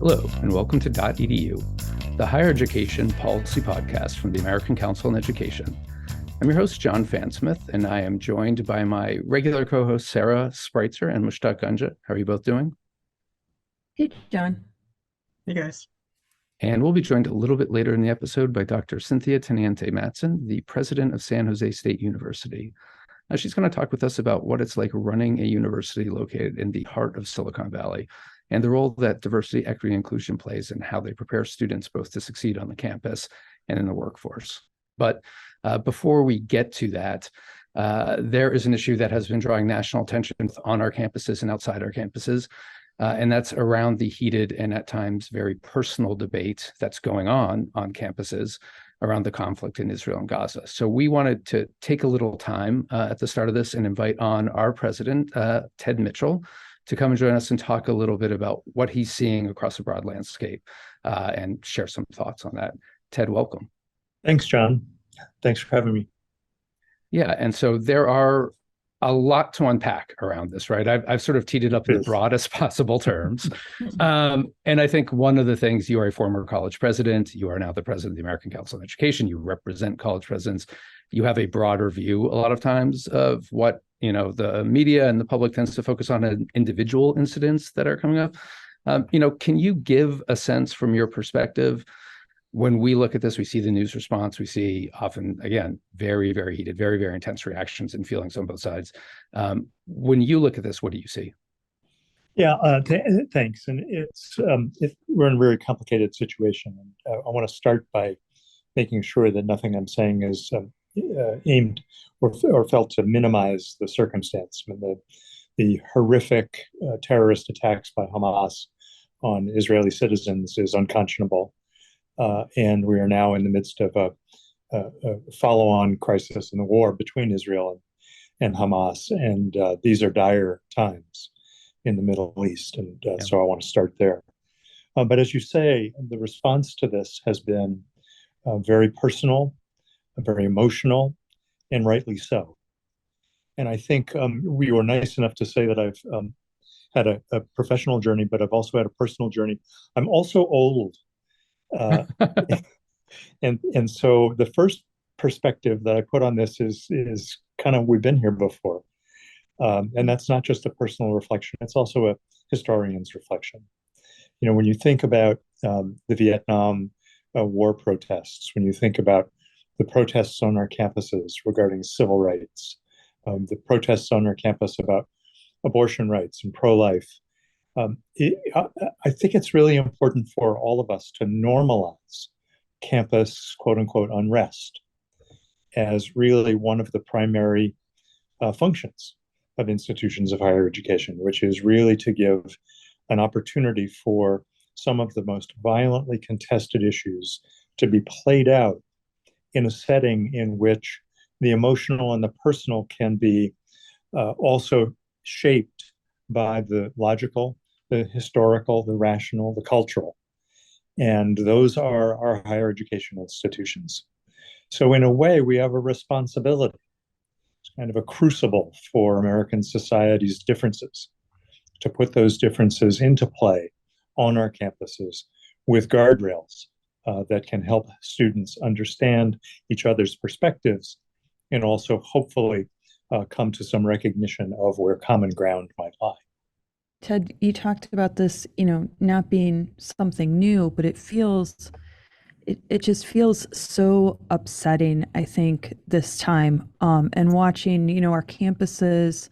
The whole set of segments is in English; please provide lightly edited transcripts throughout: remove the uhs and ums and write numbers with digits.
Hello, and welcome to dotEDU, the higher education policy podcast from the American Council on Education. I'm your host, John Fansmith, and I am joined by my regular co-hosts, Sarah Spreitzer and Mushtaq Gunja. How are you both doing? Hey, John. Hey, guys. And we'll be joined a little bit later in the episode by Dr. Cynthia Teniente-Matson, the president of San José State University. She's going to talk with us about what it's like running a university located in the heart of Silicon Valley and the role that diversity, equity, and inclusion plays in how they prepare students both to succeed on the campus and in the workforce. But before we get to that, there is an issue that has been drawing national attention on our campuses and outside our campuses, and that's around the heated and at times very personal debate that's going on campuses around the conflict in Israel and Gaza. So we wanted to take a little time at the start of this and invite on our president, Ted Mitchell, to come and join us and talk a little bit about what he's seeing across a broad landscape and share some thoughts on that. Ted, welcome. Thanks, John. Thanks for having me. Yeah, and so there are a lot to unpack around this, right? I've sort of teed it up in the broadest possible terms. And I think one of the things, you are a former college president, you are now the president of the American Council on Education, you represent college presidents, you have a broader view a lot of times of what, the media and the public tends to focus on individual incidents that are coming up. Can you give a sense from your perspective? When we look at this, we see the news response. We see often, again, very, very heated, very, very intense reactions and feelings on both sides. When you look at this, what do you see? Yeah, thanks. And we're in a very complicated situation. And I want to start by making sure that nothing I'm saying is aimed or felt to minimize the circumstance. I mean, the horrific terrorist attacks by Hamas on Israeli citizens is unconscionable. And we are now in the midst of a follow-on crisis in the war between Israel and Hamas. And these are dire times in the Middle East. And so I want to start there. But as you say, the response to this has been very personal, very emotional, and rightly so. And I think we were nice enough to say that I've had a professional journey, but I've also had a personal journey. I'm also old. And so the first perspective that I put on this is kind of, we've been here before. And that's not just a personal reflection, it's also a historian's reflection. When you think about the Vietnam War protests, when you think about the protests on our campuses regarding civil rights, the protests on our campus about abortion rights and pro-life, I think it's really important for all of us to normalize campus, quote unquote, unrest as really one of the primary functions of institutions of higher education, which is really to give an opportunity for some of the most violently contested issues to be played out in a setting in which the emotional and the personal can be also shaped by the logical, the historical, the rational, the cultural. And those are our higher education institutions. So in a way, we have a responsibility. It's kind of a crucible for American society's differences, to put those differences into play on our campuses with guardrails that can help students understand each other's perspectives and also hopefully come to some recognition of where common ground might lie. Ted, you talked about this, not being something new, but it just feels so upsetting, I think, this time. And watching, our campuses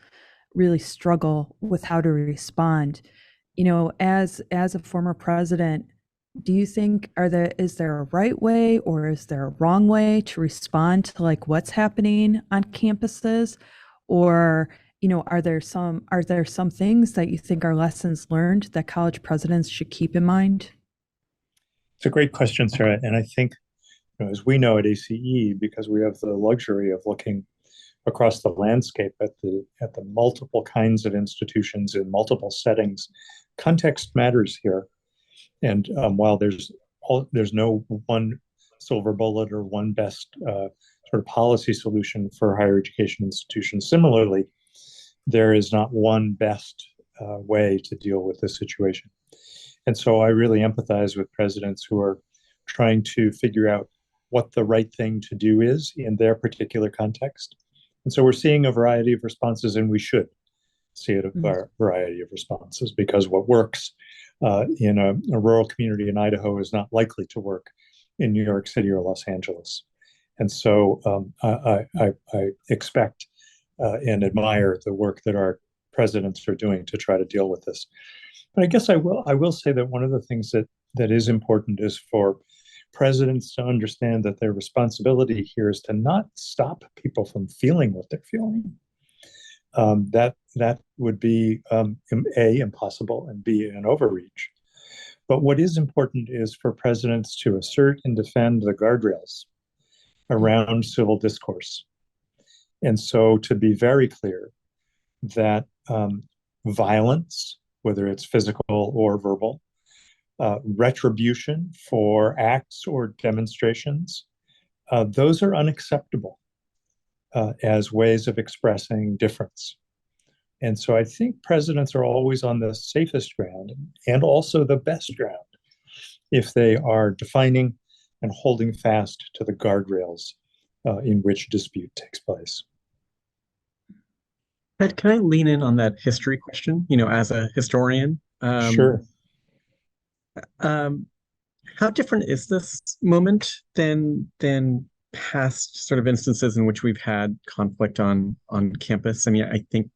really struggle with how to respond. As a former president, do you think is there a right way or is there a wrong way to respond to what's happening on campuses? Or are there some things that you think are lessons learned that college presidents should keep in mind? It's a great question, Sarah. And I think, as we know at ACE, because we have the luxury of looking across the landscape at the multiple kinds of institutions in multiple settings, context matters here. And while there's no one silver bullet or one best sort of policy solution for higher education institutions, similarly, there is not one best way to deal with this situation. And so I really empathize with presidents who are trying to figure out what the right thing to do is in their particular context. And so we're seeing a variety of responses, and we should see a variety of responses, because what works in a rural community in Idaho is not likely to work in New York City or Los Angeles. And so I expect and admire the work that our presidents are doing to try to deal with this. But I guess I will say that one of the things that is important is for presidents to understand that their responsibility here is to not stop people from feeling what they're feeling. That would be A, impossible, and B, an overreach. But what is important is for presidents to assert and defend the guardrails around civil discourse. And so to be very clear that violence, whether it's physical or verbal, retribution for acts or demonstrations, those are unacceptable as ways of expressing difference. And so I think presidents are always on the safest ground and also the best ground if they are defining and holding fast to the guardrails in which dispute takes place. Ed, can I lean in on that history question? As a historian, Sure. How different is this moment than past sort of instances in which we've had conflict on campus? I mean, I think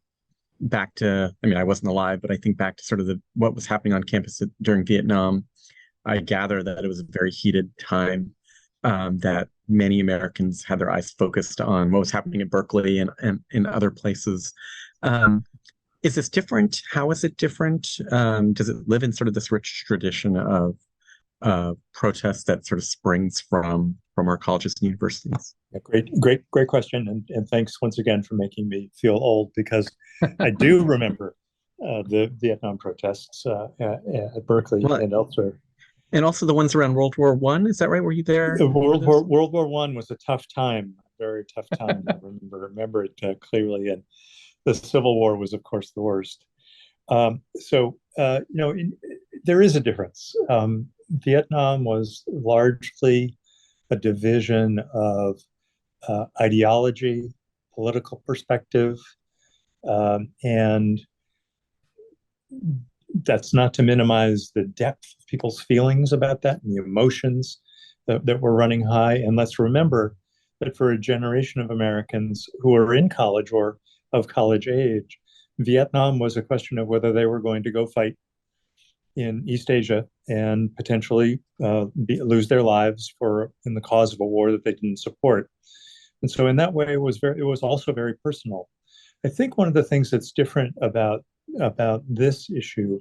back to, I wasn't alive, but I think back to sort of what was happening on campus during Vietnam. I gather that it was a very heated time, that many Americans had their eyes focused on what was happening at Berkeley and in other places. Is this different? How is it different? Does it live in sort of this rich tradition of protest that sort of springs from our colleges and universities? Yeah, great question, and thanks once again for making me feel old, because I do remember the Vietnam protests at Berkeley and elsewhere. And also the ones around World War I. Is that right? Were you there? World War I was a tough time, very tough time. I remember it clearly, and the Civil War was, of course, the worst. There is a difference. Vietnam was largely a division of ideology, political perspective, and that's not to minimize the depth of people's feelings about that and the emotions that were running high. And let's remember that for a generation of Americans who are in college or of college age, Vietnam was a question of whether they were going to go fight in East Asia and potentially lose their lives in the cause of a war that they didn't support. And so in that way, it was also very personal. I think one of the things that's different about this issue,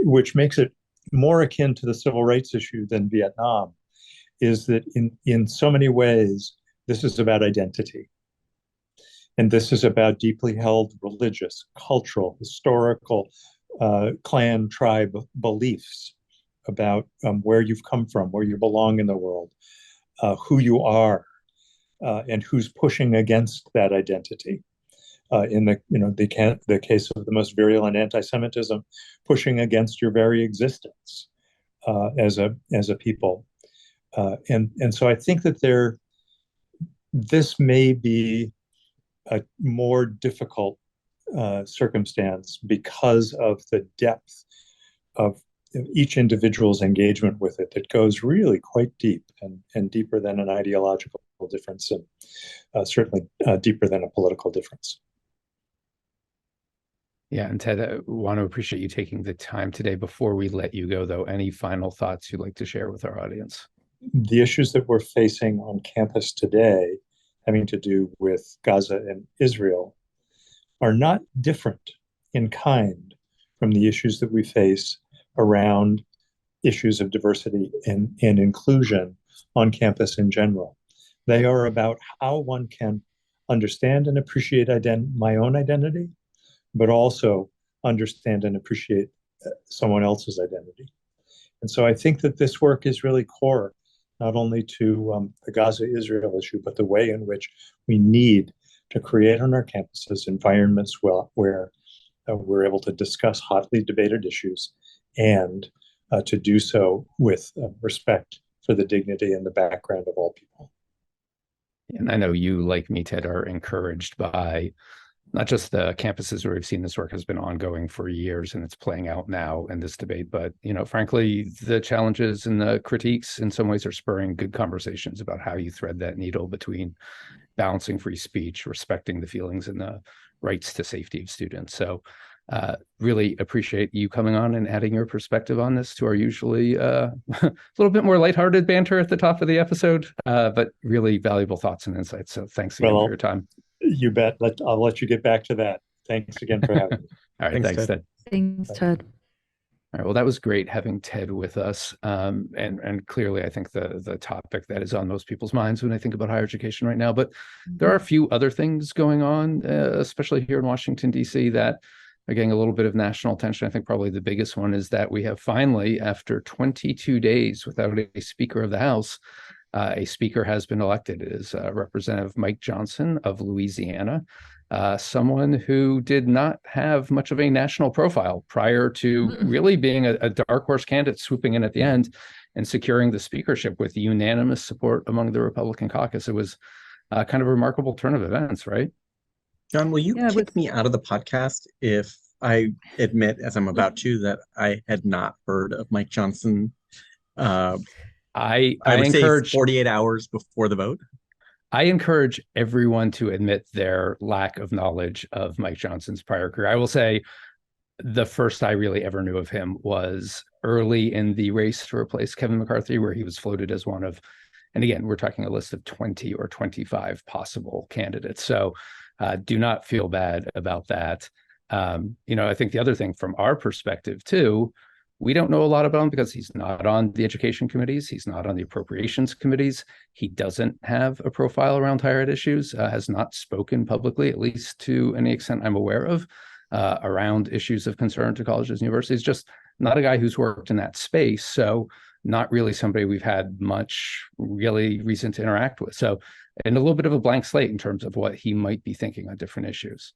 which makes it more akin to the civil rights issue than Vietnam, is that in so many ways, this is about identity. And this is about deeply held religious, cultural, historical, clan, tribe beliefs about where you've come from, where you belong in the world, who you are, and who's pushing against that identity. In the case of the most virulent anti-Semitism, pushing against your very existence as a people. And so I think that this may be a more difficult circumstance because of the depth of each individual's engagement with it that goes really quite deep and deeper than an ideological difference, and certainly deeper than a political difference. Yeah, and Ted, I want to appreciate you taking the time today. Before we let you go, though, any final thoughts you'd like to share with our audience? The issues that we're facing on campus today, having to do with Gaza and Israel, are not different in kind from the issues that we face around issues of diversity and inclusion on campus in general. They are about how one can understand and appreciate my own identity, but also understand and appreciate someone else's identity. And so I think that this work is really core, not only to the Gaza-Israel issue, but the way in which we need to create on our campuses environments where we're able to discuss hotly debated issues and to do so with respect for the dignity and the background of all people. And I know you, like me, Ted, are encouraged by not just the campuses where we've seen this work has been ongoing for years and it's playing out now in this debate, but frankly, the challenges and the critiques in some ways are spurring good conversations about how you thread that needle between balancing free speech, respecting the feelings and the rights to safety of students. So really appreciate you coming on and adding your perspective on this to our usually a little bit more lighthearted banter at the top of the episode, but really valuable thoughts and insights. So thanks again for your time. You bet. I'll let you get back to that. Thanks again for having me. All right. Thanks, Ted. Thanks, Ted. All right. Well, that was great having Ted with us. And clearly, I think the topic that is on most people's minds when they think about higher education right now. But there are a few other things going on, especially here in Washington, D.C., that are getting a little bit of national attention. I think probably the biggest one is that we have finally, after 22 days without a Speaker of the House, a speaker has been elected. It is Representative Mike Johnson of Louisiana, someone who did not have much of a national profile prior to really being a dark horse candidate, swooping in at the end and securing the speakership with unanimous support among the Republican caucus. It was kind of a remarkable turn of events, right? John, will you kick me out of the podcast if I admit, as I'm about to, that I had not heard of Mike Johnson? I would encourage say 48 hours before the vote. I encourage everyone to admit their lack of knowledge of Mike Johnson's prior career. I will say the first I really ever knew of him was early in the race to replace Kevin McCarthy, where he was floated as one of, and again, we're talking a list of 20 or 25 possible candidates. So do not feel bad about that. I think the other thing from our perspective too, we don't know a lot about him because he's not on the education committees. He's not on the appropriations committees. He doesn't have a profile around higher ed issues, has not spoken publicly, at least to any extent I'm aware of, around issues of concern to colleges and universities. Just not a guy who's worked in that space. So not really somebody we've had much really reason to interact with. So, and a little bit of a blank slate in terms of what he might be thinking on different issues.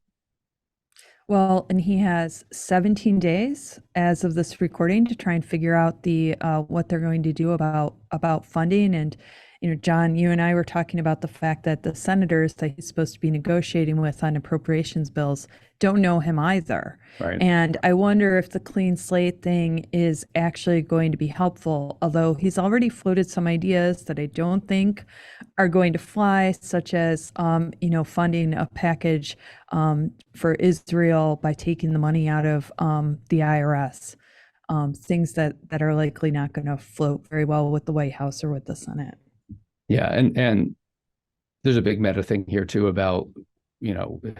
Well, and he has 17 days as of this recording to try and figure out the what they're going to do about funding. And John, you and I were talking about the fact that the senators that he's supposed to be negotiating with on appropriations bills don't know him either. Right. And I wonder if the clean slate thing is actually going to be helpful, although he's already floated some ideas that I don't think are going to fly, such as, funding a package for Israel by taking the money out of the IRS, things that are likely not going to float very well with the White House or with the Senate. Yeah, and there's a big meta thing here too about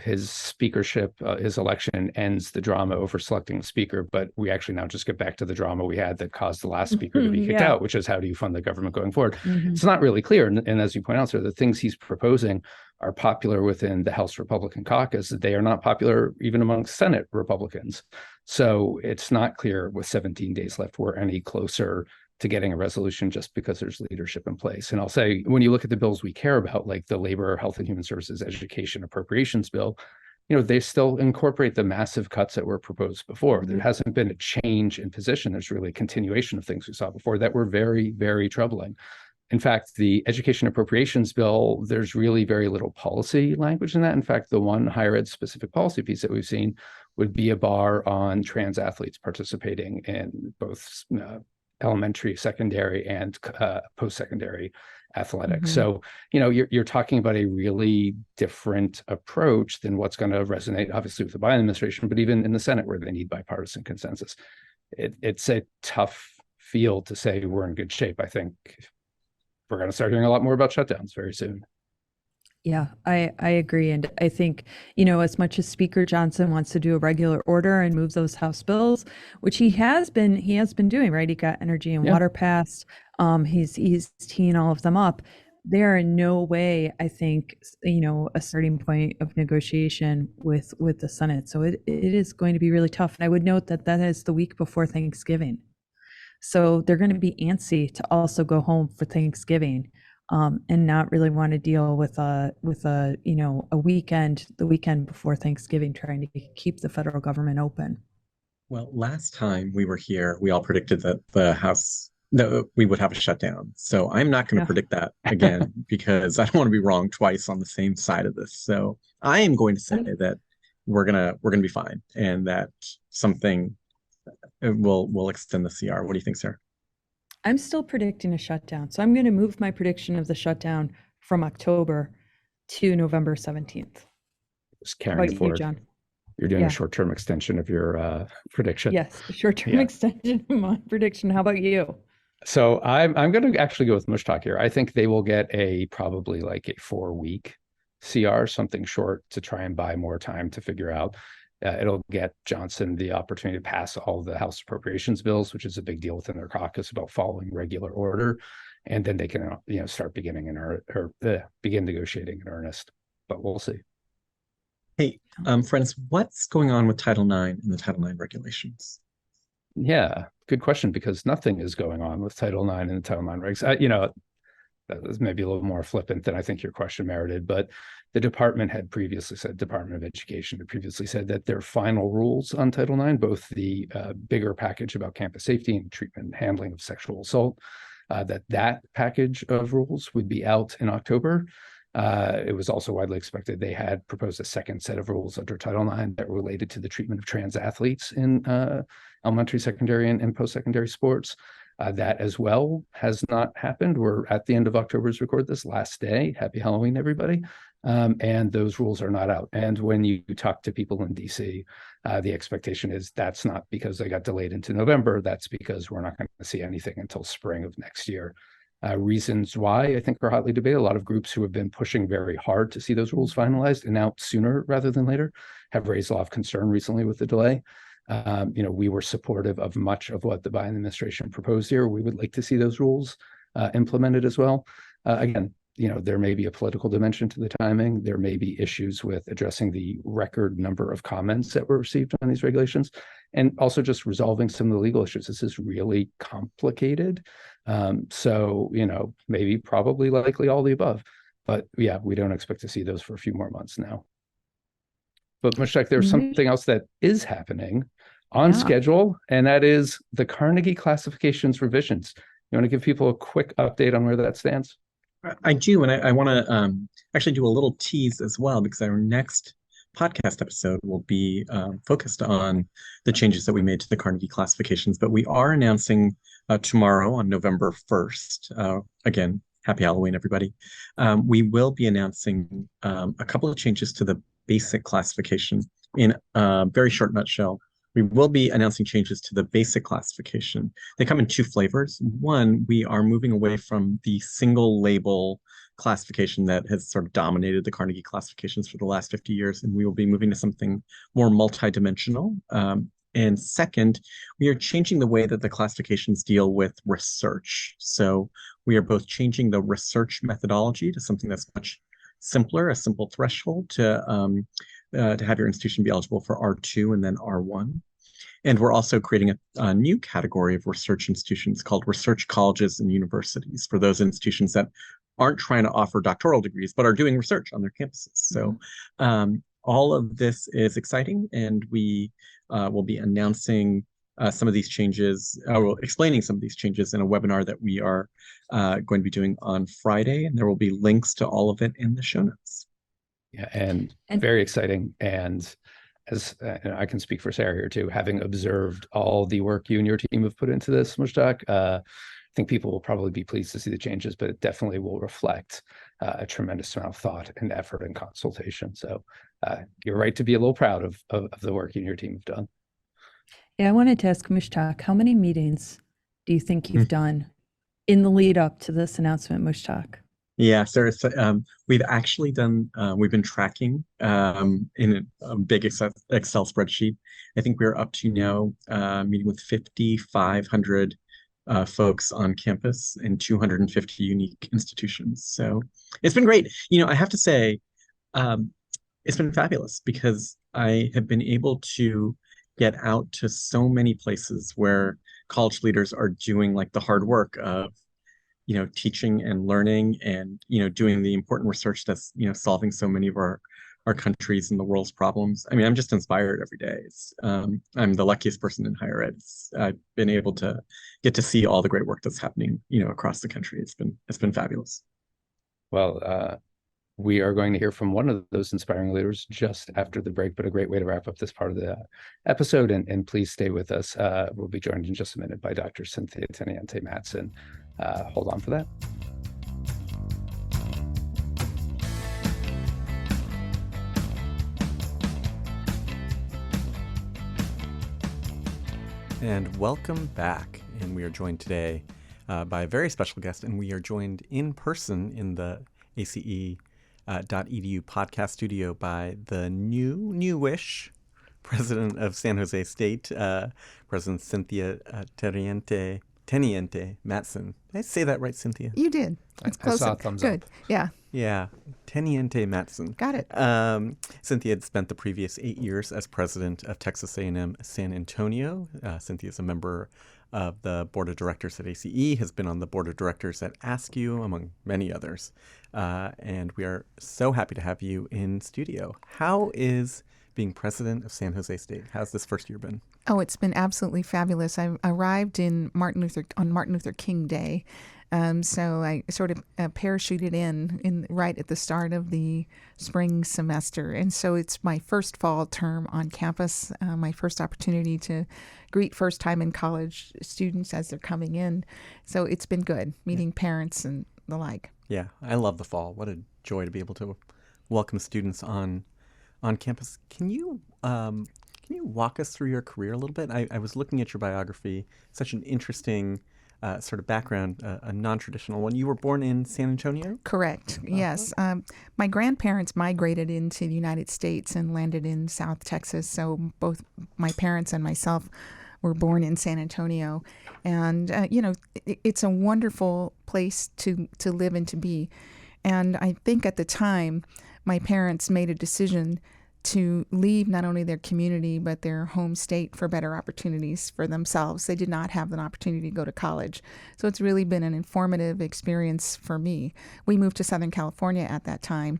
his speakership, his election ends the drama over selecting a speaker, but we actually now just get back to the drama we had that caused the last speaker to be kicked out, which is how do you fund the government going forward? It's not really clear, and as you point out, sir, the things he's proposing are popular within the House Republican caucus. They are not popular even among Senate Republicans. So it's not clear with 17 days left we're any closer to getting a resolution just because there's leadership in place. And I'll say, when you look at the bills we care about, like the Labor, Health and Human Services, Education Appropriations Bill, they still incorporate the massive cuts that were proposed before. There hasn't been a change in position. There's really a continuation of things we saw before that were very, very troubling. In fact, the Education Appropriations Bill, there's really very little policy language in that. In fact, the one higher ed specific policy piece that we've seen would be a bar on trans athletes participating in both elementary, secondary, and post-secondary athletics. So, you're talking about a really different approach than what's going to resonate, obviously, with the Biden administration, but even in the Senate where they need bipartisan consensus. It's a tough field to say we're in good shape. I think we're going to start hearing a lot more about shutdowns very soon. Yeah, I agree. And I think, as much as Speaker Johnson wants to do a regular order and move those House bills, which he has been doing, right? He got energy and water passed. He's teeing all of them up. They are in no way, I think, a starting point of negotiation with the Senate. So it is going to be really tough. And I would note that is the week before Thanksgiving. So they're going to be antsy to also go home for Thanksgiving. And not really want to deal with a weekend, the weekend before Thanksgiving, trying to keep the federal government open. Well, last time we were here, we all predicted that we would have a shutdown. So I'm not going to Yeah. predict that again because I don't want to be wrong twice on the same side of this. So I am going to say that we're gonna be fine, and that something will extend the CR. What do you think, Sarah? I'm still predicting a shutdown. So I'm going to move my prediction of the shutdown from October to November 17th. Just How carrying about it you, forward. John? You're doing Yeah. a short-term extension of your prediction. Yes, short-term Yeah. extension of my prediction. How about you? So I'm going to actually go with Mushtaq here. I think they will get probably like a 4-week CR, something short, to try and buy more time to figure out. It'll get Johnson the opportunity to pass all the House appropriations bills, which is a big deal within their caucus about following regular order, and then they can start begin negotiating in earnest. But we'll see. Hey, friends, what's going on with Title IX and the Title IX regulations? Yeah, good question, because nothing is going on with Title IX and the Title IX regs. That was maybe a little more flippant than I think your question merited, but the Department of Education had previously said that their final rules on Title IX, both the bigger package about campus safety and treatment and handling of sexual assault, that package of rules would be out in October. It was also widely expected they had proposed a second set of rules under Title IX that related to the treatment of trans athletes in elementary, secondary, and post-secondary sports. That as well has not happened. We're at the end of October's record this last day. Happy Halloween, everybody. And those rules are not out. And when you talk to people in DC, the expectation is that's not because they got delayed into November. That's because we're not going to see anything until spring of next year. Reasons why, I think, are hotly debated. A lot of groups who have been pushing very hard to see those rules finalized and out sooner rather than later have raised a lot of concern recently with the delay. We were supportive of much of what the Biden administration proposed here. We would like to see those rules implemented as well. Again, there may be a political dimension to the timing. There may be issues with addressing the record number of comments that were received on these regulations, and also just resolving some of the legal issues. This is really complicated. So, maybe, probably, likely all the above. But yeah, we don't expect to see those for a few more months now. But Mushtaq, there's something else that is happening on schedule, and that is the Carnegie classifications revisions. You want to give people a quick update on where that stands? I do, and I want to actually do a little tease as well, because our next podcast episode will be focused on the changes that we made to the Carnegie classifications. But we are announcing tomorrow on November 1st, again, happy Halloween, everybody. We will be announcing a couple of changes to the basic classification. In a very short nutshell, we will be announcing changes to the basic classification. They come in two flavors. One, we are moving away from the single label classification that has sort of dominated the Carnegie classifications for the last 50 years, and we will be moving to something more multidimensional. And second, we are changing the way that the classifications deal with research. So we are both changing the research methodology to something that's much simpler, a simple threshold to have your institution be eligible for R2 and then R1. And we're also creating a new category of research institutions called research colleges and universities for those institutions that aren't trying to offer doctoral degrees, but are doing research on their campuses. So all of this is exciting, and we will be announcing some of these changes, explaining some of these changes in a webinar that we are going to be doing on Friday, and there will be links to all of it in the show notes. Yeah, and very exciting. And as I can speak for Sarah here too, having observed all the work you and your team have put into this, Mushtaq, I think people will probably be pleased to see the changes, but it definitely will reflect a tremendous amount of thought and effort and consultation. So you're right to be a little proud of the work you and your team have done. Yeah, I wanted to ask Mushtaq, how many meetings do you think you've done in the lead up to this announcement, Mushtaq? Yeah, Sarah, we've actually done, we've been tracking in a big Excel spreadsheet. I think we're up to now meeting with 5,500 folks on campus and 250 unique institutions. So it's been great. I have to say, it's been fabulous because I have been able to get out to so many places where college leaders are doing like the hard work of teaching and learning and doing the important research that's solving so many of our our country's and the world's problems. I mean, I'm just inspired every day. I'm the luckiest person in higher ed. I've been able to get to see all the great work that's happening, across the country. It's been fabulous. Well, we are going to hear from one of those inspiring leaders just after the break, but a great way to wrap up this part of the episode. And please stay with us. We'll be joined in just a minute by Dr. Cynthia Teniente-Matson. Hold on for that. And welcome back. And we are joined today by a very special guest, and we are joined in person in the ACE .edu podcast studio by the newish president of San Jose State, President Cynthia Teniente-Matson. Did I say that right, Cynthia? You did. It's close. I saw a thumbs Good. up. Yeah. Yeah, Teniente-Matson. Got it. Cynthia had spent the previous 8 years as president of Texas A&M San Antonio. Cynthia is a member of the board of directors at ACE, has been on the board of directors at ASCU, among many others. And we are so happy to have you in studio. How is being president of San Jose State? How's this first year been? Oh, it's been absolutely fabulous. I arrived on Martin Luther King Day. So I sort of parachuted in right at the start of the spring semester. And so it's my first fall term on campus, my first opportunity to greet first time in college students as they're coming in. So it's been good meeting parents and the like. Yeah, I love the fall. What a joy to be able to welcome students on campus. Can you walk us through your career a little bit? I was looking at your biography, such an interesting sort of background, a non-traditional one. You were born in San Antonio? Correct. Yes. My grandparents migrated into the United States and landed in South Texas. So both my parents and myself were born in San Antonio. And, it's a wonderful place to live and to be. And I think at the time, my parents made a decision to leave not only their community, but their home state for better opportunities for themselves. They did not have an opportunity to go to college. So it's really been an informative experience for me. We moved to Southern California at that time.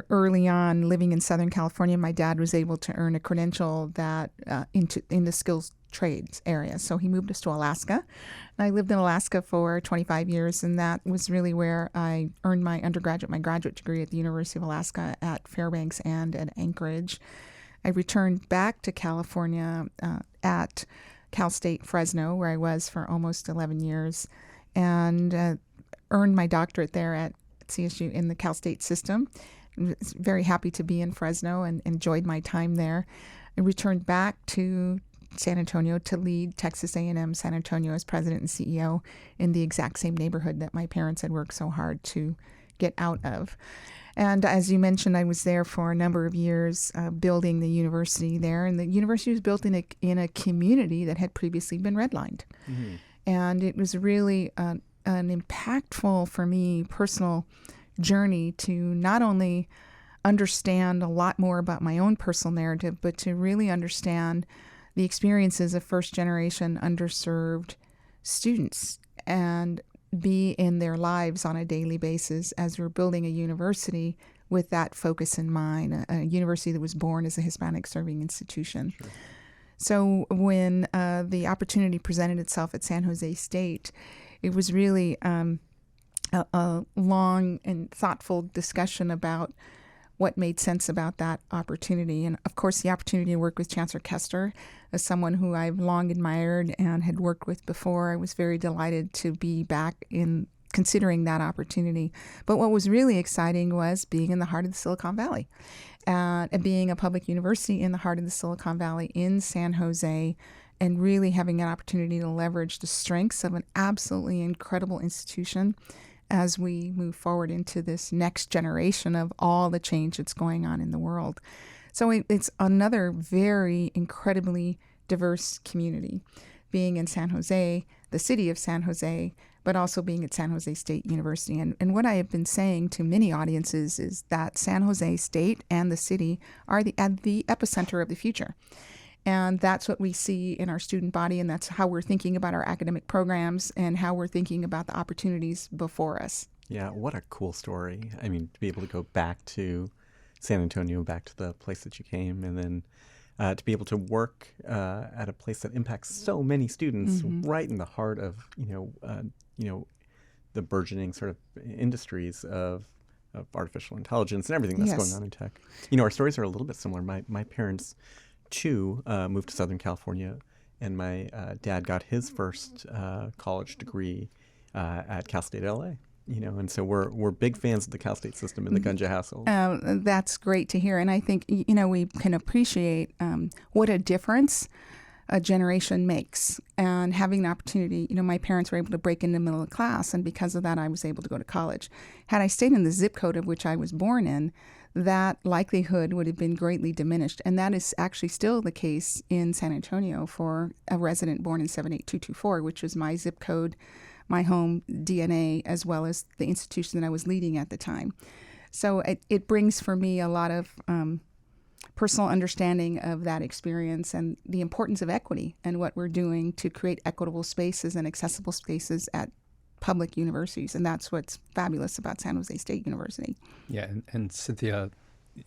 Early on, living in Southern California, my dad was able to earn a credential that in the skills trades area. So he moved us to Alaska. And I lived in Alaska for 25 years, and that was really where I earned my graduate degree at the University of Alaska at Fairbanks and at Anchorage. I returned back to California at Cal State Fresno, where I was for almost 11 years, and earned my doctorate there at CSU in the Cal State system. I was very happy to be in Fresno and enjoyed my time there. I returned back to San Antonio to lead Texas A&M San Antonio as president and CEO in the exact same neighborhood that my parents had worked so hard to get out of. And as you mentioned, I was there for a number of years building the university there. And the university was built in a community that had previously been redlined. Mm-hmm. And it was really an impactful, for me, personal journey to not only understand a lot more about my own personal narrative, but to really understand the experiences of first-generation underserved students and be in their lives on a daily basis as we're building a university with that focus in mind, a university that was born as a Hispanic serving institution. Sure. So when the opportunity presented itself at San Jose State, it was really a long and thoughtful discussion about what made sense about that opportunity. And of course, the opportunity to work with Chancellor Kester, as someone who I've long admired and had worked with before, I was very delighted to be back in considering that opportunity. But what was really exciting was being in the heart of the Silicon Valley, and being a public university in the heart of the Silicon Valley in San Jose, and really having an opportunity to leverage the strengths of an absolutely incredible institution as we move forward into this next generation of all the change that's going on in the world. So it's another very incredibly diverse community, being in San Jose, the city of San Jose, but also being at San Jose State University. And what I have been saying to many audiences is that San Jose State and the city are at the epicenter of the future. And that's what we see in our student body, and that's how we're thinking about our academic programs and how we're thinking about the opportunities before us. Yeah, what a cool story. I mean, to be able to go back to San Antonio back to the place that you came, and then to be able to work at a place that impacts so many students right in the heart of the burgeoning sort of industries of artificial intelligence and everything that's going on in tech. Our stories are a little bit similar. My parents too moved to Southern California, and my dad got his first college degree at Cal State LA. And so we're big fans of the Cal State system in the Gunja household. That's great to hear. And I think, we can appreciate what a difference a generation makes. And having the opportunity, my parents were able to break into middle class, and because of that, I was able to go to college. Had I stayed in the zip code of which I was born in, that likelihood would have been greatly diminished. And that is actually still the case in San Antonio for a resident born in 78224, which was my zip code, my home DNA, as well as the institution that I was leading at the time. So it brings for me a lot of personal understanding of that experience and the importance of equity and what we're doing to create equitable spaces and accessible spaces at public universities. And that's what's fabulous about San Jose State University. Yeah, and Cynthia,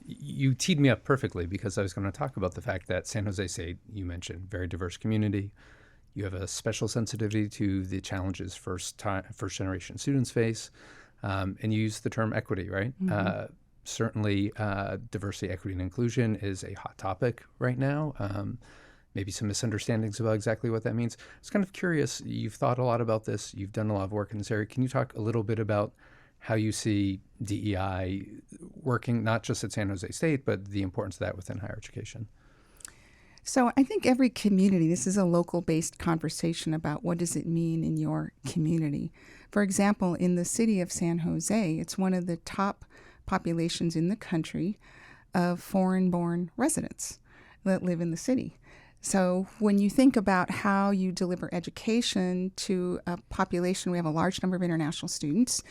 you teed me up perfectly, because I was going to talk about the fact that San Jose State, you mentioned, very diverse community. You have a special sensitivity to the challenges first generation students face, and you use the term equity, right? Certainly, diversity, equity, and inclusion is a hot topic right now. Maybe some misunderstandings about exactly what that means. I was kind of curious. You've thought a lot about this. You've done a lot of work in this area. Can you talk a little bit about how you see DEI working, not just at San Jose State, but the importance of that within higher education? So I think every community, this is a local-based conversation about what does it mean in your community. For example, in the city of San Jose, it's one of the top populations in the country of foreign-born residents that live in the city. So when you think about how you deliver education to a population, we have a large number of international students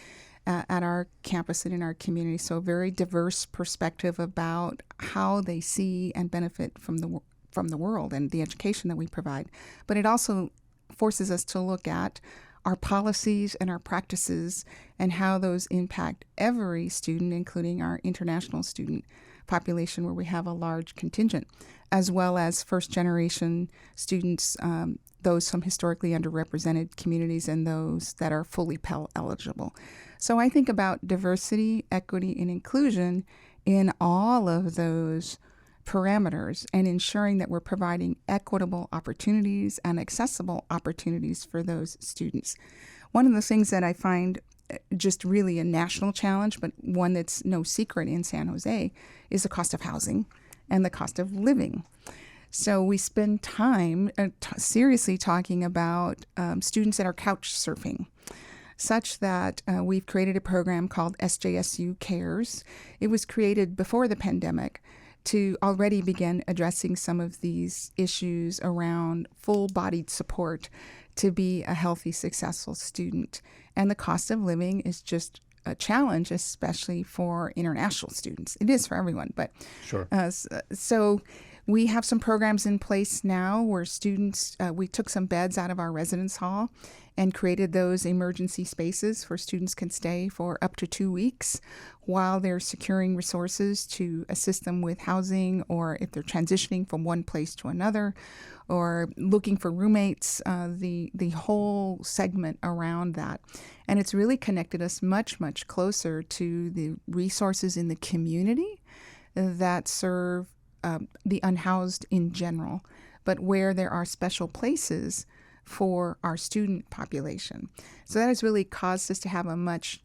at our campus and in our community, so a very diverse perspective about how they see and benefit from the world and the education that we provide. But it also forces us to look at our policies and our practices and how those impact every student, including our international student population, where we have a large contingent, as well as first-generation students, those from historically underrepresented communities and those that are fully Pell eligible. So I think about diversity, equity, and inclusion in all of those parameters and ensuring that we're providing equitable opportunities and accessible opportunities for those students. One of the things that I find just really a national challenge, but one that's no secret in San Jose, is the cost of housing and the cost of living. So we spend time seriously talking about students that are couch surfing, such that we've created a program called SJSU Cares. It was created before the pandemic to already begin addressing some of these issues around full-bodied support to be a healthy, successful student. And the cost of living is just a challenge, especially for international students. It is for everyone, but sure. So we have some programs in place now where students, we took some beds out of our residence hall and created those emergency spaces where students can stay for up to 2 weeks while they're securing resources to assist them with housing, or if they're transitioning from one place to another, or looking for roommates, the whole segment around that. And it's really connected us much, much closer to the resources in the community that serve the unhoused in general, but where there are special places for our student population. So that has really caused us to have a much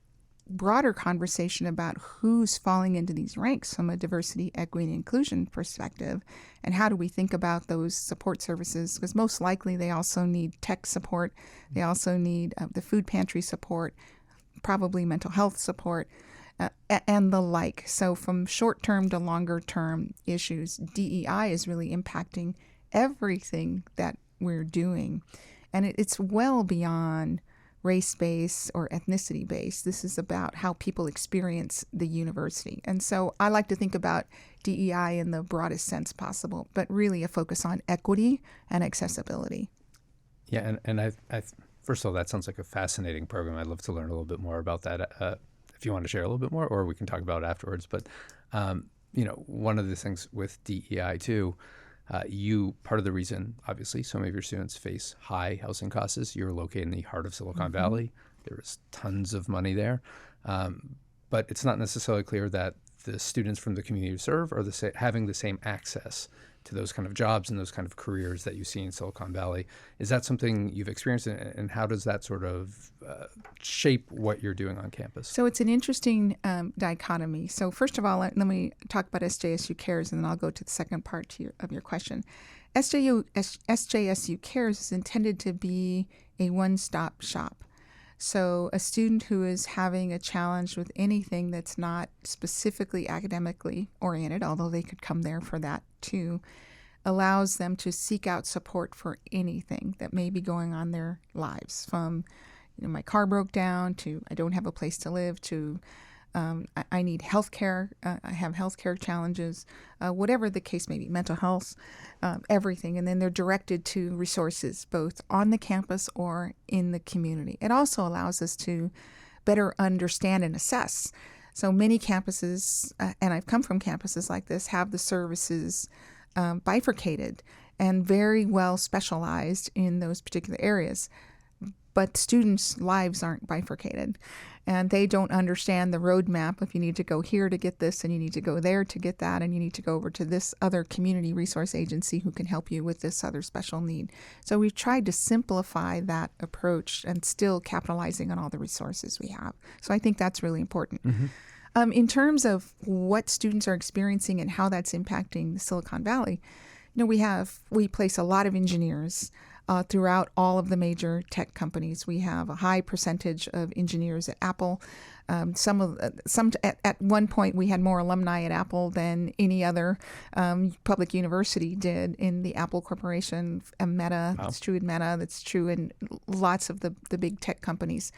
broader conversation about who's falling into these ranks from a diversity, equity, and inclusion perspective, and how do we think about those support services, because most likely they also need tech support, they also need the food pantry support, probably mental health support, and the like. So from short-term to longer-term issues, DEI is really impacting everything that we're doing. And it's well beyond race-based or ethnicity-based. This is about how people experience the university. And so I like to think about DEI in the broadest sense possible, but really a focus on equity and accessibility. Yeah, and I first of all, that sounds like a fascinating program. I'd love to learn a little bit more about that. If you want to share a little bit more, or we can talk about it afterwards. But one of the things with DEI too, part of the reason, obviously, some of your students face high housing costs is you're located in the heart of Silicon Valley. There is tons of money there. But it's not necessarily clear that the students from the community you serve are having the same access to those kind of jobs and those kind of careers that you see in Silicon Valley. Is that something you've experienced, and how does that sort of shape what you're doing on campus? So it's an interesting dichotomy. So first of all, let me talk about SJSU Cares, and then I'll go to the second part of your question. SJSU Cares is intended to be a one-stop shop. So a student who is having a challenge with anything that's not specifically academically oriented, although they could come there for that too, allows them to seek out support for anything that may be going on in their lives, from my car broke down to I don't have a place to live to I need health care, I have health care challenges, whatever the case may be, mental health, everything. And then they're directed to resources both on the campus or in the community. It also allows us to better understand and assess. So many campuses, and I've come from campuses like this, have the services bifurcated and very well specialized in those particular areas. But students' lives aren't bifurcated, and they don't understand the roadmap. If you need to go here to get this, and you need to go there to get that, and you need to go over to this other community resource agency who can help you with this other special need. So we've tried to simplify that approach and still capitalizing on all the resources we have. So I think that's really important. In terms of what students are experiencing and how that's impacting Silicon Valley, we place a lot of engineers throughout all of the major tech companies. We have a high percentage of engineers at Apple. At one point, we had more alumni at Apple than any other public university did in the Apple Corporation. Meta, wow. That's true in Meta. That's true in lots of the big tech companies.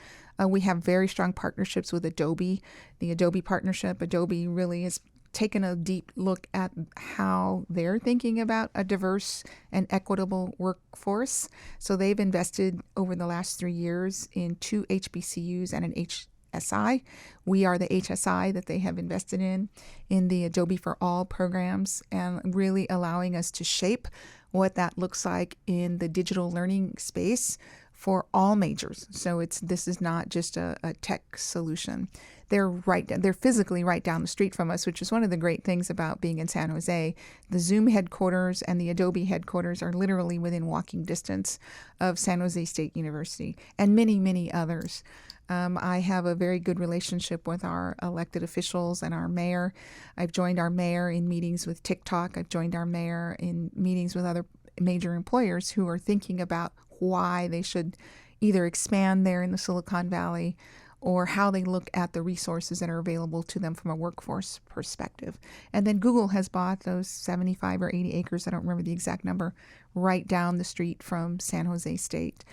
We have very strong partnerships with Adobe. The Adobe partnership, Adobe really is taken a deep look at how they're thinking about a diverse and equitable workforce. So they've invested over the last 3 years in 2 HBCUs and an HSI. We are the HSI that they have invested in the Adobe for All programs, and really allowing us to shape what that looks like in the digital learning space for all majors. So this is not just a tech solution. They're physically right down the street from us, which is one of the great things about being in San Jose. The Zoom headquarters and the Adobe headquarters are literally within walking distance of San Jose State University and many, many others. I have a very good relationship with our elected officials and our mayor. I've joined our mayor in meetings with TikTok. I've joined our mayor in meetings with other major employers who are thinking about why they should either expand there in the Silicon Valley or how they look at the resources that are available to them from a workforce perspective. And then Google has bought those 75 or 80 acres, I don't remember the exact number, right down the street from San Jose State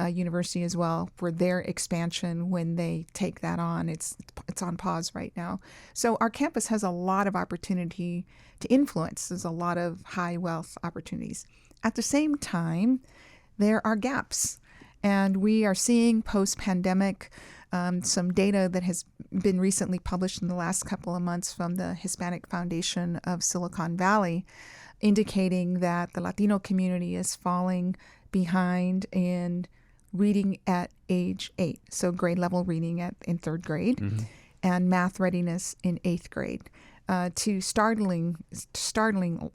University as well, for their expansion when they take that on. It's on pause right now. So our campus has a lot of opportunity to influence. There's a lot of high wealth opportunities. At the same time, there are gaps. And we are seeing post-pandemic some data that has been recently published in the last couple of months from the Hispanic Foundation of Silicon Valley, indicating that the Latino community is falling behind in reading at age 8, so grade level reading in 3rd grade, and math readiness in 8th grade. To startling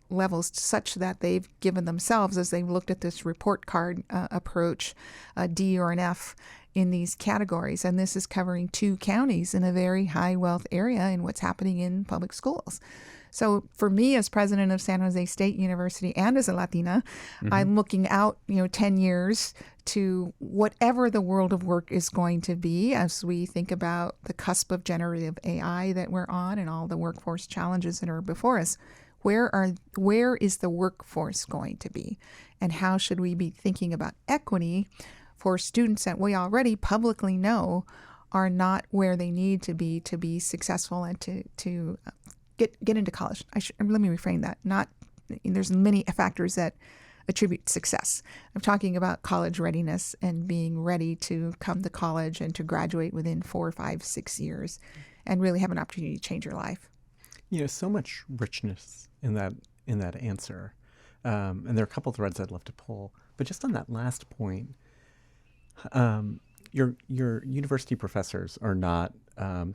levels, such that they've given themselves, as they've looked at this report card approach, a D or an F in these categories. And this is covering 2 counties in a very high wealth area in what's happening in public schools. So for me, as president of San Jose State University and as a Latina, I'm looking out, 10 years to whatever the world of work is going to be as we think about the cusp of generative AI that we're on and all the workforce challenges that are before us. Where is the workforce going to be? And how should we be thinking about equity for students that we already publicly know are not where they need to be successful and to get into college? Let me reframe that. There's many factors that attribute success. I'm talking about college readiness and being ready to come to college and to graduate within 4, 5, 6 years and really have an opportunity to change your life. So much richness in that answer, and there are a couple threads I'd love to pull. But just on that last point, your university professors are not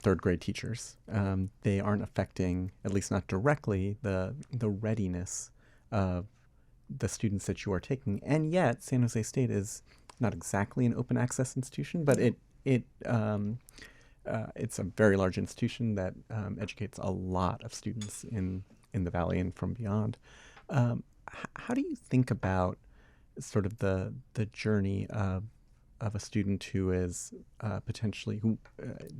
third grade teachers. They aren't affecting, at least not directly, the readiness of the students that you are taking. And yet, San Jose State is not exactly an open access institution, but it's a very large institution that educates a lot of students in the Valley and from beyond. How do you think about sort of the journey of a student who is who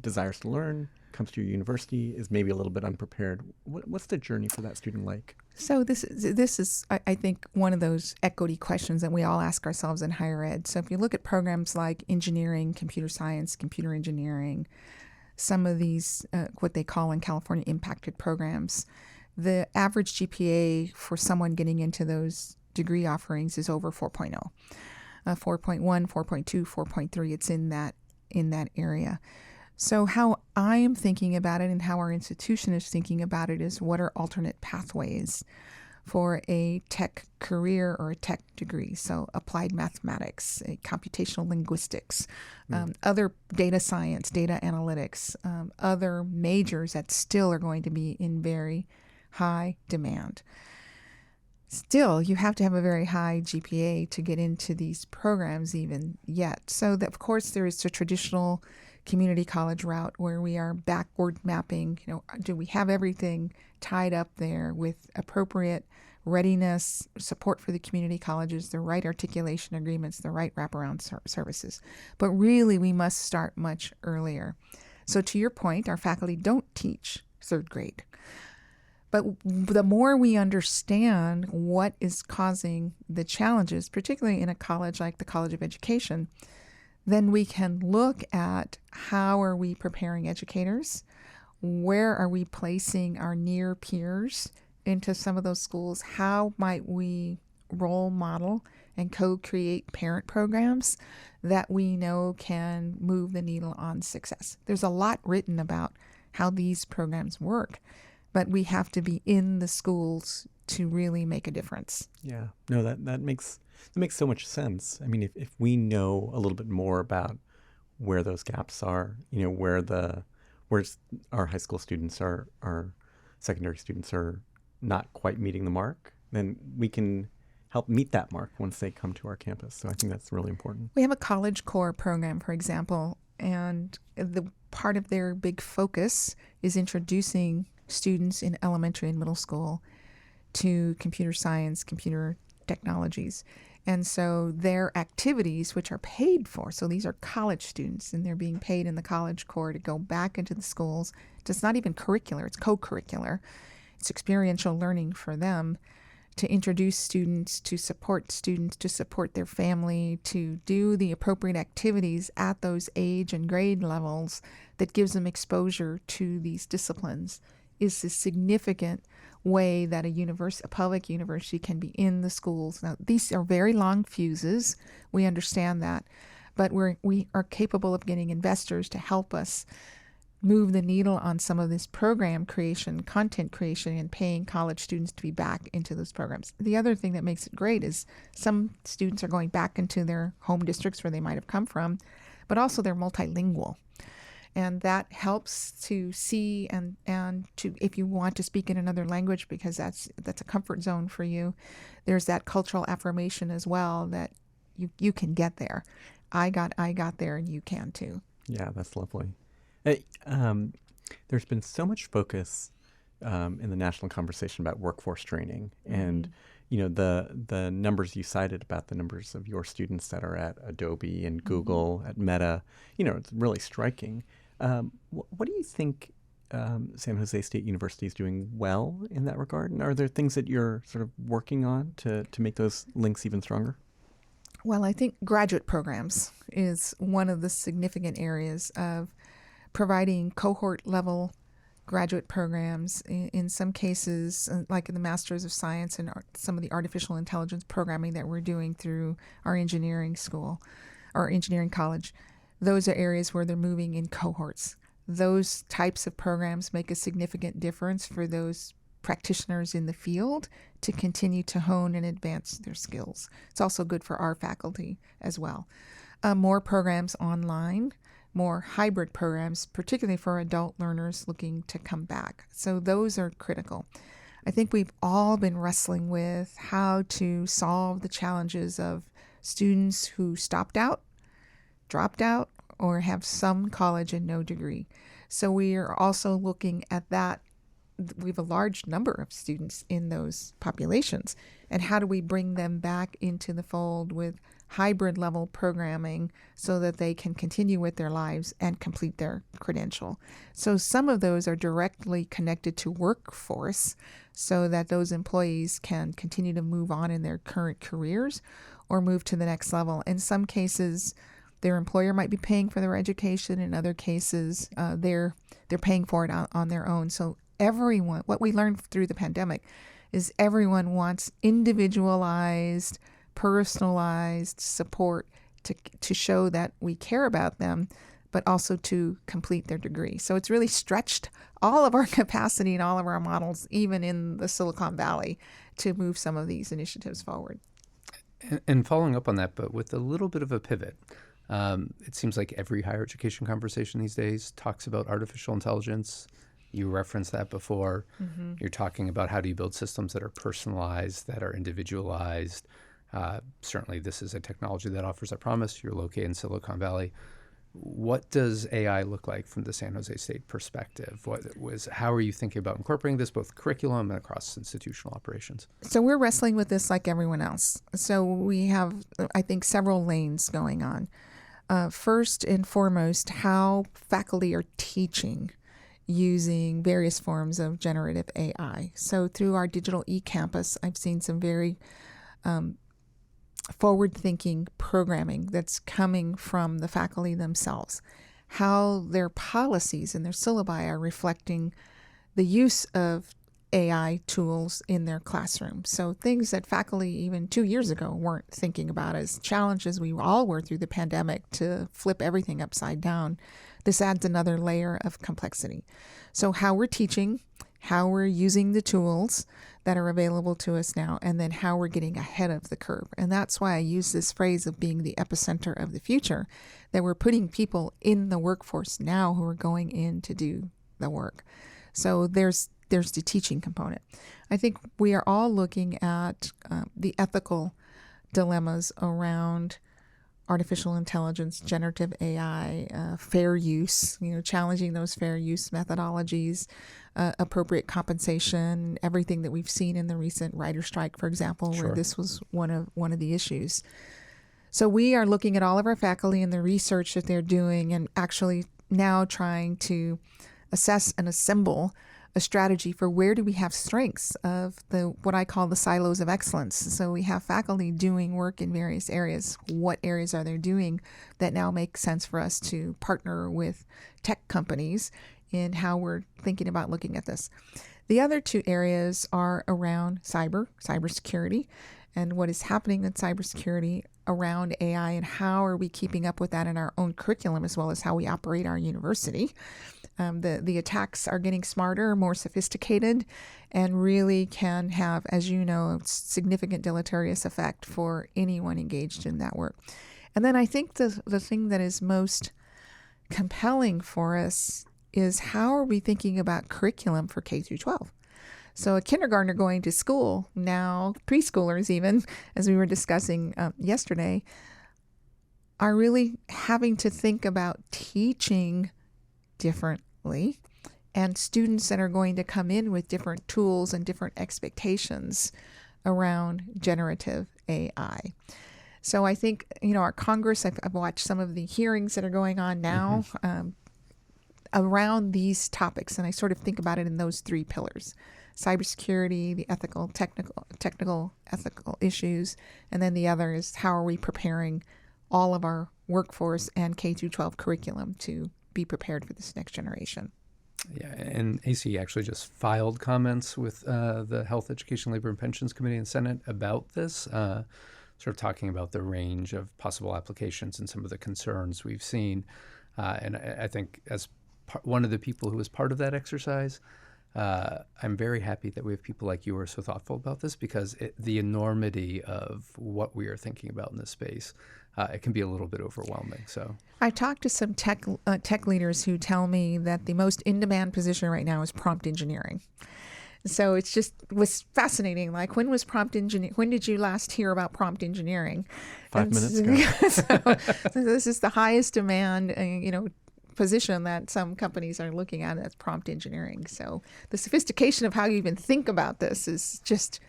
desires to learn, comes to your university, is maybe a little bit unprepared? What's the journey for that student like? So this is, I think, one of those equity questions that we all ask ourselves in higher ed. So if you look at programs like engineering, computer science, computer engineering, some of these, what they call in California, impacted programs, the average GPA for someone getting into those degree offerings is over 4.0. 4.1, 4.2, 4.3, it's in that area. So how I am thinking about it and how our institution is thinking about it is, what are alternate pathways for a tech career or a tech degree? So applied mathematics, computational linguistics, other data science, data analytics, other majors that still are going to be in very high demand. Still, you have to have a very high GPA to get into these programs even yet. So that, of course, there is the traditional community college route where we are backward mapping. Do we have everything tied up there with appropriate readiness, support for the community colleges, the right articulation agreements, the right wraparound services? But really, we must start much earlier. So to your point, our faculty don't teach third grade. But the more we understand what is causing the challenges, particularly in a college like the College of Education, then we can look at how are we preparing educators, where are we placing our near peers into some of those schools, how might we role model and co-create parent programs that we know can move the needle on success. There's a lot written about how these programs work, but we have to be in the schools to really make a difference. Yeah, no, that makes so much sense. I mean, if we know a little bit more about where those gaps are, where our high school students our secondary students are not quite meeting the mark, then we can help meet that mark once they come to our campus. So I think that's really important. We have a College Core program, for example, and the part of their big focus is introducing students in elementary and middle school to computer science, computer technologies. And so their activities, which are paid for, so these are college students and they're being paid in the College Core to go back into the schools. It's not even curricular, it's co-curricular. It's experiential learning for them to introduce students, to support their family, to do the appropriate activities at those age and grade levels that gives them exposure to these disciplines, is a significant way that a public university can be in the schools. Now, these are very long fuses. We understand that, but we are capable of getting investors to help us move the needle on some of this program creation, content creation, and paying college students to be back into those programs. The other thing that makes it great is some students are going back into their home districts where they might have come from, but also they're multilingual. And that helps to see and to, if you want to speak in another language, because that's a comfort zone for you, there's that cultural affirmation as well that you can get there. I got there and you can too. Yeah, that's lovely. There's been so much focus in the national conversation about workforce training, and the numbers you cited about the numbers of your students that are at Adobe and Google, at Meta, it's really striking. What do you think San Jose State University is doing well in that regard? And are there things that you're sort of working on to make those links even stronger? Well, I think graduate programs is one of the significant areas of providing cohort level graduate programs. In some cases, like in the Masters of Science and some of the artificial intelligence programming that we're doing through our engineering school, our engineering college, those are areas where they're moving in cohorts. those types of programs make a significant difference for those practitioners in the field to continue to hone and advance their skills. It's also good for our faculty as well. More programs online, more hybrid programs, particularly for adult learners looking to come back. So those are critical. I think we've all been wrestling with how to solve the challenges of students who stopped out, dropped out, or have some college and no degree. So we are also looking at that. We have a large number of students in those populations, and how do we bring them back into the fold with hybrid level programming so that they can continue with their lives and complete their credential. So some of those are directly connected to workforce so that those employees can continue to move on in their current careers or move to the next level. In some cases, their employer might be paying for their education. In other cases, they're paying for it on their own. So everyone, what we learned through the pandemic is everyone wants individualized, personalized support to show that we care about them, but also to complete their degree. So it's really stretched all of our capacity and all of our models, even in the Silicon Valley, to move some of these initiatives forward. And following up on that, but with a little bit of a pivot, it seems like every higher education conversation these days talks about artificial intelligence. You referenced that before. Mm-hmm. You're talking about how do you build systems that are personalized, that are individualized. Certainly, this is a technology that offers a promise. You're located in Silicon Valley. What does AI look like from the San Jose State perspective? How are you thinking about incorporating this both curriculum and across institutional operations? So we're wrestling with this like everyone else. So we have, I think, several lanes going on. First and foremost, how faculty are teaching using various forms of generative AI. So through our digital eCampus, I've seen some very forward-thinking programming that's coming from the faculty themselves, how their policies and their syllabi are reflecting the use of AI tools in their classroom. So things that faculty even 2 years ago weren't thinking about as challenges we all were through the pandemic to flip everything upside down. This adds another layer of complexity. So how we're teaching, how we're using the tools that are available to us now, and then how we're getting ahead of the curve. And that's why I use this phrase of being the epicenter of the future, that we're putting people in the workforce now who are going in to do the work. So there's the teaching component. I think we are all looking at the ethical dilemmas around artificial intelligence, generative AI, fair use, challenging those fair use methodologies, appropriate compensation, everything that we've seen in the recent writer strike, for example, Sure. where this was one of the issues. So we are looking at all of our faculty and the research that they're doing, and actually now trying to assess and assemble a strategy for where do we have strengths of what I call the silos of excellence. So we have faculty doing work in various areas. What areas are they doing that now make sense for us to partner with tech companies in how we're thinking about looking at this? The other two areas are around cybersecurity, and what is happening in cybersecurity around AI, and how are we keeping up with that in our own curriculum as well as how we operate our university. The attacks are getting smarter, more sophisticated, and really can have, as you know, a significant deleterious effect for anyone engaged in that work. And then I think the thing that is most compelling for us is how are we thinking about curriculum for K through 12? So a kindergartner going to school now, preschoolers even, as we were discussing yesterday, are really having to think about teaching differently, and students that are going to come in with different tools and different expectations around generative AI. So I think, our Congress, I've watched some of the hearings that are going on now around these topics, and I sort of think about it in those three pillars: cybersecurity, the technical ethical issues, and then the other is how are we preparing all of our workforce and K through 12 curriculum to be prepared for this next generation. Yeah, and AC actually just filed comments with the Health, Education, Labor, and Pensions Committee in Senate about this, sort of talking about the range of possible applications and some of the concerns we've seen. And I think as one of the people who was part of that exercise. I'm very happy that we have people like you who are so thoughtful about this, because the enormity of what we are thinking about in this space, it can be a little bit overwhelming. So I've talked to some tech leaders who tell me that the most in-demand position right now is prompt engineering. So was fascinating. Like, when was prompt engineering? When did you last hear about prompt engineering? 5 minutes ago. So this is the highest demand, position that some companies are looking at as prompt engineering. So the sophistication of how you even think about this is just,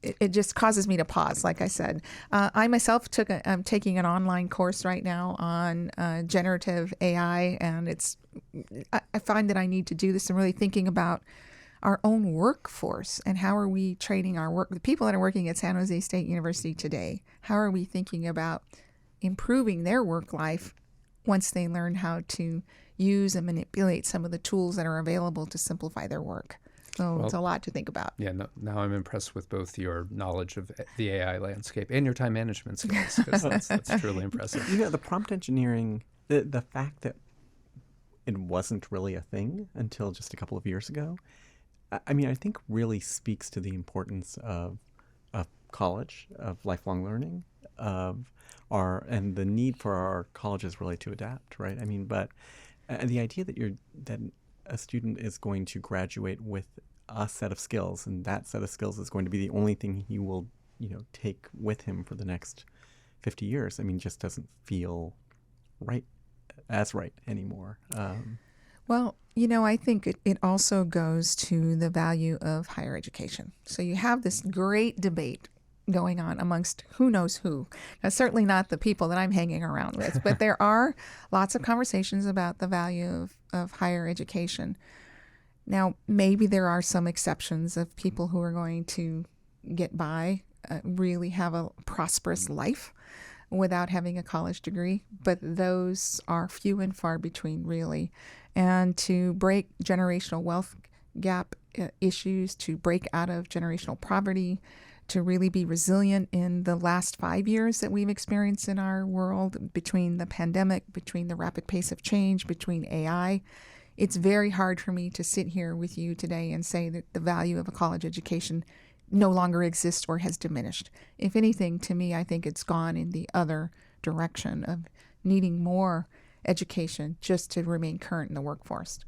it just causes me to pause. Like I said, I myself I'm taking an online course right now on generative AI, and I find that I need to do this and really thinking about our own workforce and how are we training the people that are working at San Jose State University today. How are we thinking about improving their work life once they learn how to use and manipulate some of the tools that are available to simplify their work? So it's a lot to think about. Yeah, now I'm impressed with both your knowledge of the AI landscape and your time management skills, because that's truly impressive. The prompt engineering, the fact that it wasn't really a thing until just a couple of years ago, I think really speaks to the importance of college, of lifelong learning, and the need for our colleges really to adapt, right? But the idea that a student is going to graduate with a set of skills, and that set of skills is going to be the only thing he will, take with him for the next 50 years, just doesn't feel right anymore. Well, I think it also goes to the value of higher education. So you have this great debate going on amongst who knows who. Now, certainly not the people that I'm hanging around with, but there are lots of conversations about the value of higher education. Now, maybe there are some exceptions of people who are going to get by, really have a prosperous life without having a college degree, but those are few and far between, really. And to break generational wealth gap issues, to break out of generational poverty, to really be resilient in the last 5 years that we've experienced in our world, between the pandemic, between the rapid pace of change, between AI, it's very hard for me to sit here with you today and say that the value of a college education no longer exists or has diminished. If anything, to me, I think it's gone in the other direction of needing more education just to remain current in the workforce.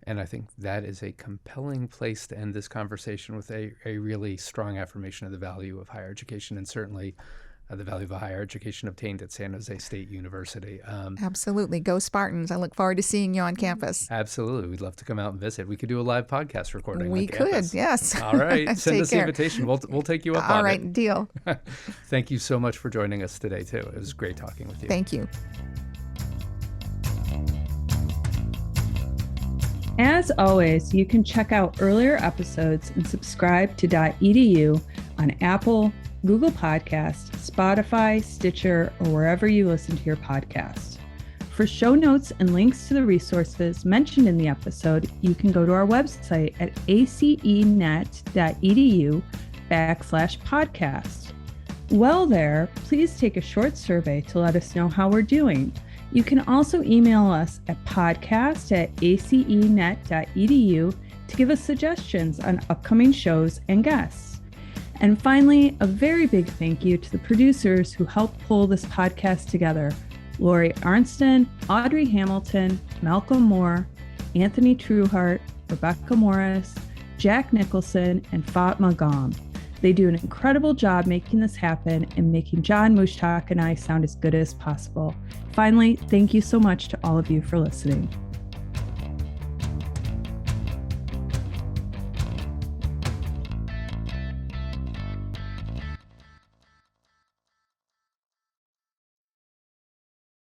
And I think that is a compelling place to end this conversation, with a really strong affirmation of the value of higher education, and certainly the value of a higher education obtained at San Jose State University. Absolutely. Go Spartans. I look forward to seeing you on campus. Absolutely. We'd love to come out and visit. We could do a live podcast recording We on could, campus. yes. All right. Send us the care. invitation. We'll take you up on it. All right, deal. Thank you so much for joining us today, too. It was great talking with you. Thank you. As always, you can check out earlier episodes and subscribe to dotEDU on Apple, Google Podcasts, Spotify, Stitcher, or wherever you listen to your podcast. For show notes and links to the resources mentioned in the episode, you can go to our website at acenet.edu/podcast. While there, please take a short survey to let us know how we're doing. You can also email us at podcast@acenet.edu to give us suggestions on upcoming shows and guests. And finally, a very big thank you to the producers who helped pull this podcast together: Lori Arnston, Audrey Hamilton, Malcolm Moore, Anthony Trueheart, Rebecca Morris, Jack Nicholson, and Fatma Gom. They do an incredible job making this happen and making John, Mushtaq, and I sound as good as possible. Finally, thank you so much to all of you for listening.